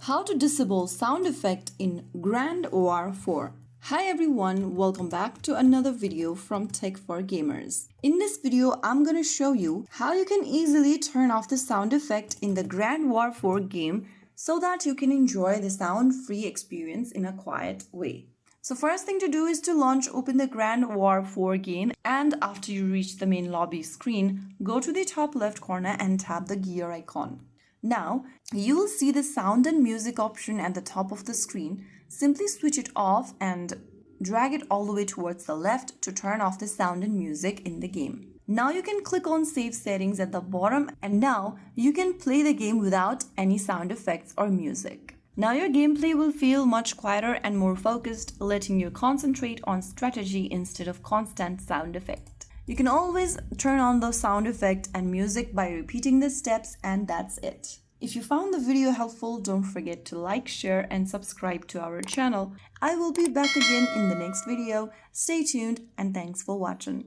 How to disable sound effect in Grand War 4. Hi everyone, welcome back to another video from Tech for Gamers. In this video, I'm going to show you how you can easily turn off the sound effect in the Grand War 4 game so that you can enjoy the sound-free experience in a quiet way. So first thing to do is to open the Grand War 4 game, and after you reach the main lobby screen, go to the top left corner and tap the gear icon. Now, you will see the sound and music option at the top of the screen. Simply switch it off and drag it all the way towards the left to turn off the sound and music in the game. Now you can click on Save Settings at the bottom, and now you can play the game without any sound effects or music. Now your gameplay will feel much quieter and more focused, letting you concentrate on strategy instead of constant sound effect. You can always turn on the sound effect and music by repeating the steps, and that's it. If you found the video helpful, don't forget to like, share and subscribe to our channel. I will be back again in the next video. Stay tuned and thanks for watching.